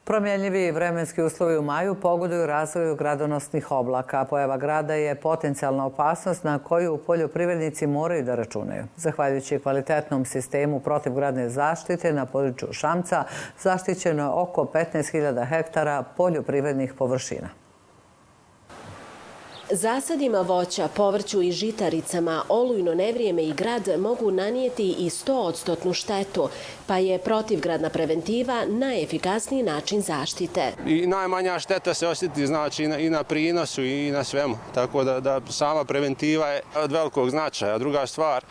Promjenjivi vremenski uslovi u maju pogoduju razvoju gradonosnih oblaka. Pojava grada je potencijalna opasnost na koju poljoprivrednici moraju da računaju. Zahvaljujući kvalitetnom sistemu protivgradne zaštite na području Šamca, zaštićeno je oko 15.000 hektara poljoprivrednih površina. Zasadima voća, povrću i žitaricama olujno nevrijeme i grad mogu nanijeti i 100% štetu, pa je protivgradna preventiva najefikasniji način zaštite. I najmanja šteta se osjeti znači i na prinosu i na svemu, tako da sama preventiva je od velikog značaja. Druga stvar,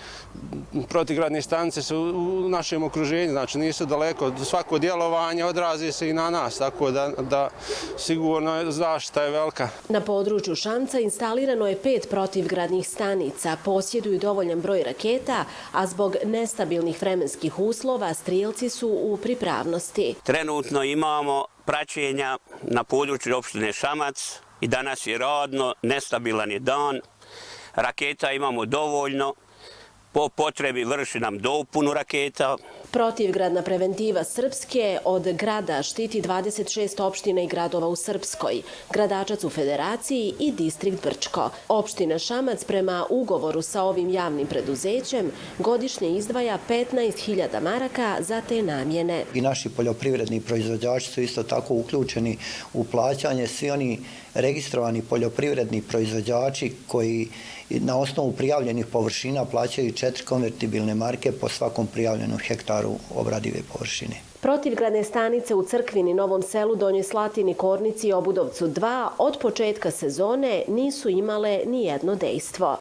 protivgradne stanice su u našem okruženju, znači nisu daleko, svako djelovanje odrazi se i na nas, tako da sigurno zaštita je velika. Na području Šamca instalirano je 5 protivgradnih stanica, posjeduju dovoljan broj raketa, a zbog nestabilnih vremenskih uslova strijelci su u pripravnosti. Trenutno imamo praćenja na području opštine Šamac i danas je radno, nestabilan je dan, raketa imamo dovoljno, po potrebi vrši nam dopunu raketa. Protivgradna preventiva Srpske od grada štiti 26 opština i gradova u Srpskoj, Gradačac u Federaciji i distrikt Brčko. Opština Šamac prema ugovoru sa ovim javnim preduzećem godišnje izdvaja 15.000 maraka za te namjene. I naši poljoprivredni proizvođači su isto tako uključeni u plaćanje. Svi oni registrovani poljoprivredni proizvođači koji na osnovu prijavljenih površina plaćaju 4 konvertibilne marke po svakom prijavljenom hektaru obradive površine. Protivgradne stanice u Crkvini, Novom Selu, Donjoj Slatini, Kornici i Obudovcu 2 od početka sezone nisu imale ni jedno dejstvo.